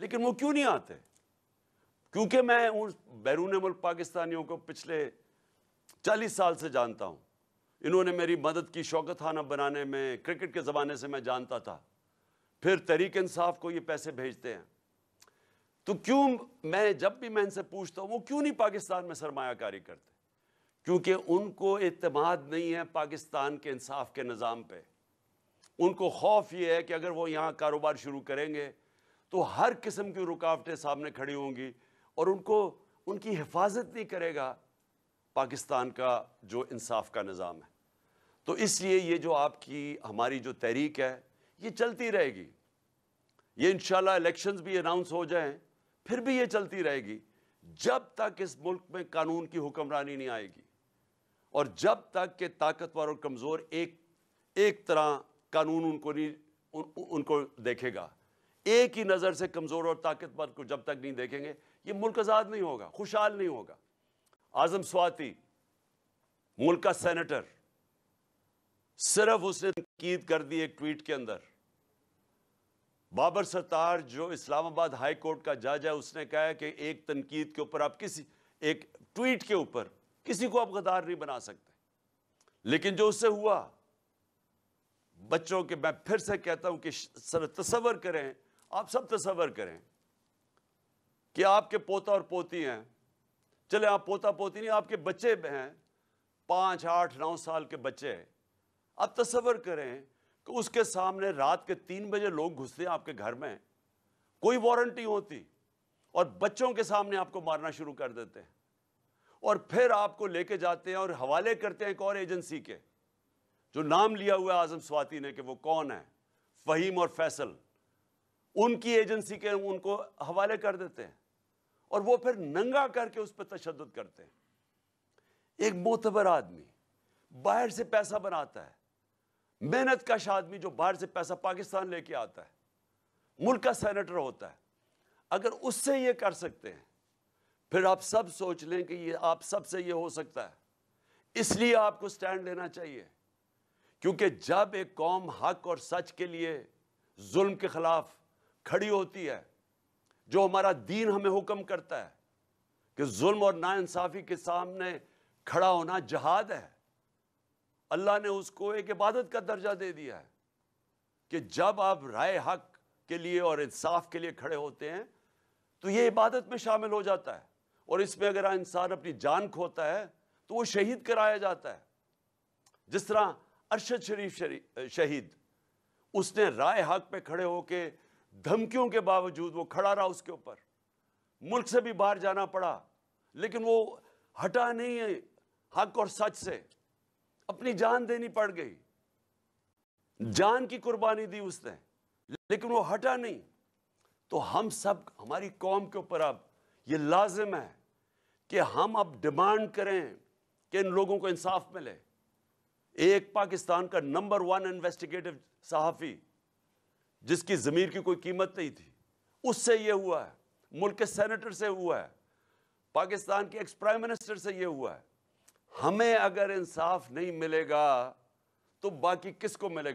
لیکن وہ کیوں نہیں آتے؟ کیونکہ میں ان بیرون ملک پاکستانیوں کو پچھلے 40 سال سے جانتا ہوں. انہوں نے میری مدد کی شوکت خانہ بنانے میں. کرکٹ کے زمانے سے میں جانتا تھا. پھر تحریک انصاف کو یہ پیسے بھیجتے ہیں. تو کیوں میں جب بھی میں ان سے پوچھتا ہوں وہ کیوں نہیں پاکستان میں سرمایہ کاری کرتے؟ کیونکہ ان کو اعتماد نہیں ہے پاکستان کے انصاف کے نظام پہ. ان کو خوف یہ ہے کہ اگر وہ یہاں کاروبار شروع کریں گے تو ہر قسم کی رکاوٹیں سامنے کھڑی ہوں گی اور ان کی حفاظت نہیں کرے گا پاکستان کا جو انصاف کا نظام ہے. تو اس لیے یہ جو آپ کی ہماری جو تحریک ہے یہ چلتی رہے گی. یہ انشاءاللہ الیکشنز بھی اناؤنس ہو جائیں پھر بھی یہ چلتی رہے گی جب تک اس ملک میں قانون کی حکمرانی نہیں آئے گی اور جب تک کہ طاقتور اور کمزور ایک طرح قانون ان کو دیکھے گا. ایک ہی نظر سے کمزور اور طاقتور کو جب تک نہیں دیکھیں گے یہ ملک آزاد نہیں ہوگا, خوشحال نہیں ہوگا. اعظم سواتی ملک کا سینیٹر, صرف اس نے تنقید کر دی ایک ٹویٹ کے اندر. بابر ستار جو اسلام آباد ہائی کورٹ کا جج ہے اس نے کہا ہے کہ ایک تنقید کے اوپر آپ ایک ٹویٹ کے اوپر کسی کو آپ غدار نہیں بنا سکتے. لیکن جو اس سے ہوا بچوں کے, میں پھر سے کہتا ہوں کہ تصور کریں, آپ سب تصور کریں کہ آپ کے پوتا اور پوتی ہیں. چلے آپ پوتا پوتی نہیں, آپ کے بچے ہیں 5, 8, 9 سال کے بچے. آپ تصور کریں کہ اس کے سامنے رات کے 3 بجے لوگ گھستے ہیں آپ کے گھر میں, کوئی وارنٹ نہیں ہوتی, اور بچوں کے سامنے آپ کو مارنا شروع کر دیتے ہیں, اور پھر آپ کو لے کے جاتے ہیں اور حوالے کرتے ہیں ایک اور ایجنسی کے جو نام لیا ہوا ہے اعظم سواتی نے کہ وہ کون ہے, فہیم اور فیصل. ان کی ایجنسی کے ان کو حوالے کر دیتے ہیں اور وہ پھر ننگا کر کے اس پہ تشدد کرتے ہیں. ایک معتبر آدمی باہر سے پیسہ بناتا ہے, محنت کش آدمی جو باہر سے پیسہ پاکستان لے کے آتا ہے, ملک کا سینیٹر ہوتا ہے, اگر اس سے یہ کر سکتے ہیں پھر آپ سب سوچ لیں کہ یہ آپ سب سے یہ ہو سکتا ہے. اس لیے آپ کو سٹینڈ لینا چاہیے, کیونکہ جب ایک قوم حق اور سچ کے لیے ظلم کے خلاف کھڑی ہوتی ہے, جو ہمارا دین ہمیں حکم کرتا ہے کہ ظلم اور ناانصافی کے سامنے کھڑا ہونا جہاد ہے. اللہ نے اس کو ایک عبادت کا درجہ دے دیا ہے کہ جب آپ رائے حق کے لیے اور انصاف کے لیے کھڑے ہوتے ہیں تو یہ عبادت میں شامل ہو جاتا ہے, اور اس میں اگر انسان اپنی جان کھوتا ہے تو وہ شہید کرایا جاتا ہے. جس طرح ارشد شریف شہید, اس نے رائے حق پہ کھڑے ہو کے دھمکیوں کے باوجود وہ کھڑا رہا, اس کے اوپر ملک سے بھی باہر جانا پڑا لیکن وہ ہٹا نہیں ہے حق اور سچ سے, اپنی جان دینی پڑ گئی, جان کی قربانی دی اس نے, لیکن وہ ہٹا نہیں. تو ہم سب, ہماری قوم کے اوپر اب یہ لازم ہے کہ ہم اب ڈیمانڈ کریں کہ ان لوگوں کو انصاف ملے. ایک پاکستان کا نمبر 1 انویسٹیگیٹو صحافی جس کی ضمیر کی کوئی قیمت نہیں تھی, اس سے یہ ہوا ہے, ملک کے سینیٹر سے ہوا ہے, پاکستان کے ایکس پرائم منسٹر سے یہ ہوا ہے. ہمیں اگر انصاف نہیں ملے گا تو باقی کس کو ملے گا؟